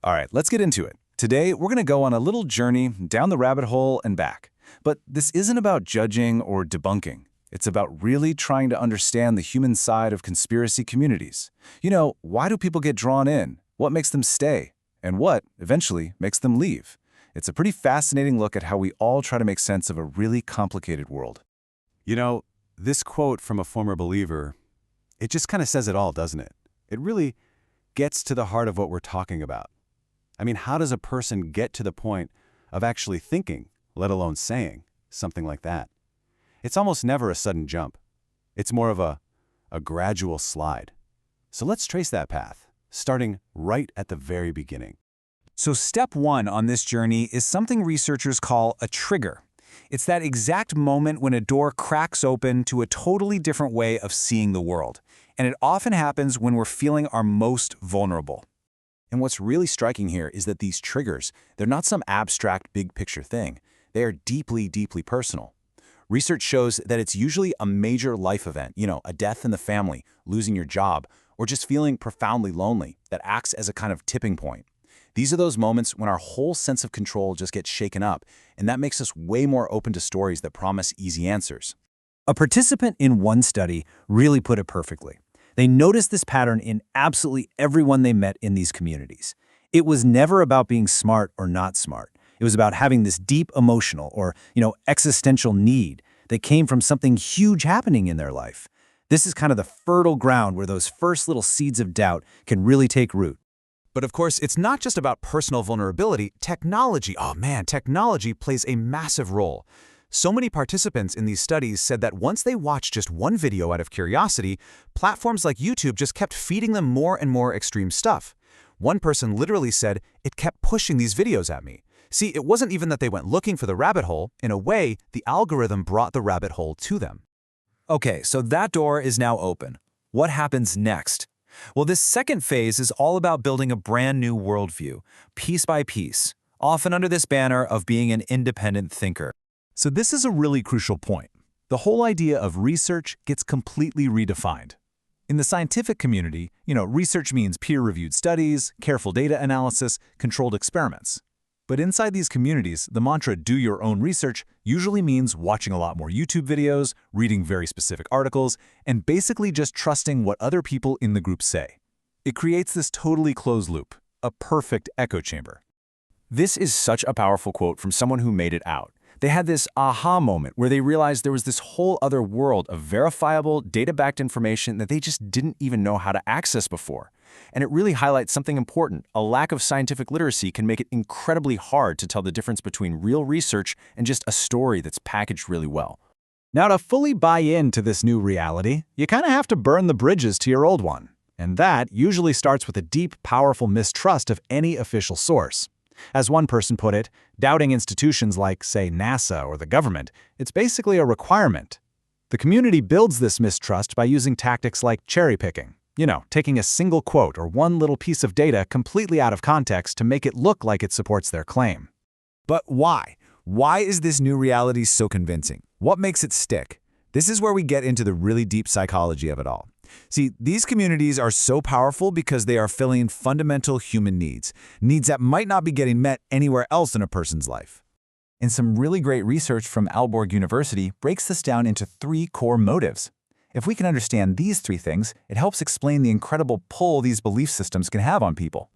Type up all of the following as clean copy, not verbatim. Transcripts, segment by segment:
All right, let's get into it. Today, we're going to go on a little journey down the rabbit hole and back. But this isn't about judging or debunking. It's about really trying to understand the human side of conspiracy communities. Why do people get drawn in? What makes them stay? And what, eventually, makes them leave? It's a pretty fascinating look at how we all try to make sense of a really complicated world. This quote from a former believer, it just kind of says it all, doesn't it? It really gets to the heart of what we're talking about. I mean, how does a person get to the point of actually thinking, let alone saying, something like that? It's almost never a sudden jump. It's more of a gradual slide. So let's trace that path, starting right at the very beginning. So step one on this journey is something researchers call a trigger. It's that exact moment when a door cracks open to a totally different way of seeing the world. And it often happens when we're feeling our most vulnerable. And what's really striking here is that these triggers, they're not some abstract big picture thing. They are deeply, deeply personal. Research shows that it's usually a major life event, a death in the family, losing your job, or just feeling profoundly lonely that acts as a kind of tipping point. These are those moments when our whole sense of control just gets shaken up, and that makes us way more open to stories that promise easy answers. A participant in one study really put it perfectly. They noticed this pattern in absolutely everyone they met in these communities. It was never about being smart or not smart. It was about having this deep emotional or, existential need that came from something huge happening in their life. This is kind of the fertile ground where those first little seeds of doubt can really take root. But of course, it's not just about personal vulnerability. Technology plays a massive role. So many participants in these studies said that once they watched just one video out of curiosity, platforms like YouTube just kept feeding them more and more extreme stuff. One person literally said, "It kept pushing these videos at me." See, it wasn't even that they went looking for the rabbit hole. In a way, the algorithm brought the rabbit hole to them. Okay, so that door is now open. What happens next? Well, this second phase is all about building a brand new worldview, piece by piece, often under this banner of being an independent thinker. So this is a really crucial point. The whole idea of research gets completely redefined. In the scientific community, research means peer-reviewed studies, careful data analysis, controlled experiments. But inside these communities, the mantra "do your own research" usually means watching a lot more YouTube videos, reading very specific articles, and basically just trusting what other people in the group say. It creates this totally closed loop, a perfect echo chamber. This is such a powerful quote from someone who made it out. They had this aha moment where they realized there was this whole other world of verifiable, data-backed information that they just didn't even know how to access before. And it really highlights something important. A lack of scientific literacy can make it incredibly hard to tell the difference between real research and just a story that's packaged really well. Now, to fully buy into this new reality, you kind of have to burn the bridges to your old one. And that usually starts with a deep, powerful mistrust of any official source. As one person put it, doubting institutions like, say, NASA or the government, it's basically a requirement. The community builds this mistrust by using tactics like cherry-picking. Taking a single quote or one little piece of data completely out of context to make it look like it supports their claim. But why? Why is this new reality so convincing? What makes it stick? This is where we get into the really deep psychology of it all. See, these communities are so powerful because they are filling fundamental human needs that might not be getting met anywhere else in a person's life. And some really great research from Aalborg University breaks this down into 3 core motives. If we can understand these 3 things, it helps explain the incredible pull these belief systems can have on people.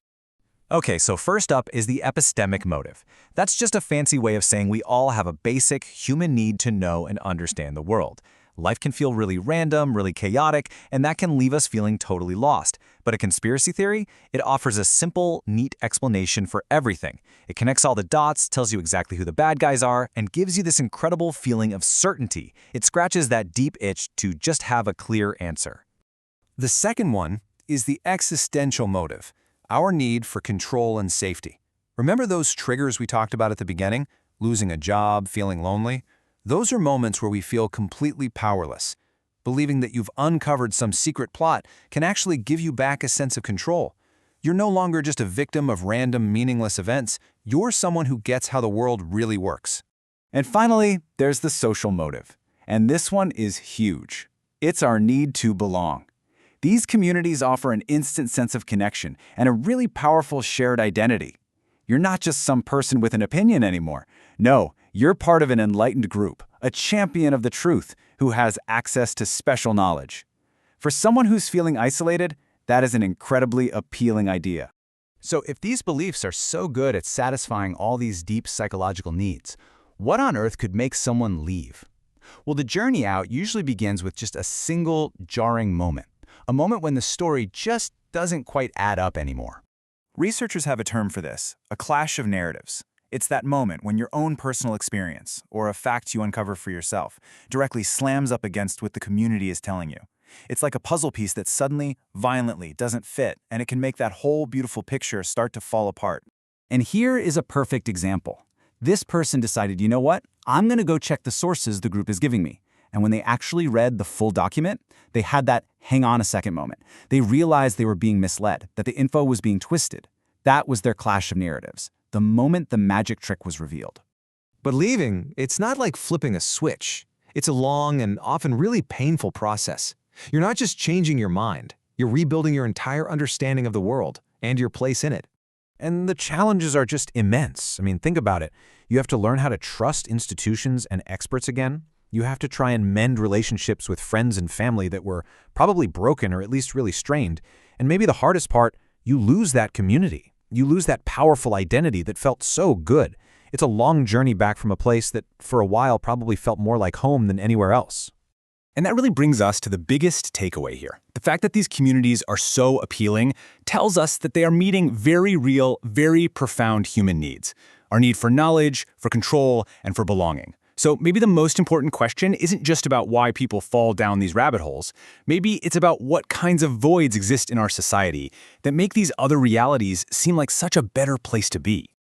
Okay, so first up is the epistemic motive. That's just a fancy way of saying we all have a basic human need to know and understand the world. Life can feel really random, really chaotic, and that can leave us feeling totally lost. But a conspiracy theory, it offers a simple, neat explanation for everything. It connects all the dots, tells you exactly who the bad guys are, and gives you this incredible feeling of certainty. It scratches that deep itch to just have a clear answer. The second one is the existential motive, our need for control and safety. Remember those triggers we talked about at the beginning? Losing a job, feeling lonely? Those are moments where we feel completely powerless. Believing that you've uncovered some secret plot can actually give you back a sense of control. You're no longer just a victim of random, meaningless events. You're someone who gets how the world really works. And finally, there's the social motive. And this one is huge. It's our need to belong. These communities offer an instant sense of connection and a really powerful shared identity. You're not just some person with an opinion anymore. No, you're part of an enlightened group, a champion of the truth who has access to special knowledge. For someone who's feeling isolated, that is an incredibly appealing idea. So if these beliefs are so good at satisfying all these deep psychological needs, what on earth could make someone leave? Well, the journey out usually begins with just a single jarring moment, a moment when the story just doesn't quite add up anymore. Researchers have a term for this, a clash of narratives. It's that moment when your own personal experience, or a fact you uncover for yourself, directly slams up against what the community is telling you. It's like a puzzle piece that suddenly, violently, doesn't fit, and it can make that whole beautiful picture start to fall apart. And here is a perfect example. This person decided, you know what? I'm going to go check the sources the group is giving me. And when they actually read the full document, they had that hang on a second moment. They realized they were being misled, that the info was being twisted. That was their clash of narratives, the moment the magic trick was revealed. But leaving, it's not like flipping a switch. It's a long and often really painful process. You're not just changing your mind, you're rebuilding your entire understanding of the world and your place in it. And the challenges are just immense. I mean, think about it. You have to learn how to trust institutions and experts again. You have to try and mend relationships with friends and family that were probably broken or at least really strained. And maybe the hardest part, you lose that community. You lose that powerful identity that felt so good. It's a long journey back from a place that for a while probably felt more like home than anywhere else. And that really brings us to the biggest takeaway here. The fact that these communities are so appealing tells us that they are meeting very real, very profound human needs. Our need for knowledge, for control, and for belonging. So maybe the most important question isn't just about why people fall down these rabbit holes. Maybe it's about what kinds of voids exist in our society that make these other realities seem like such a better place to be.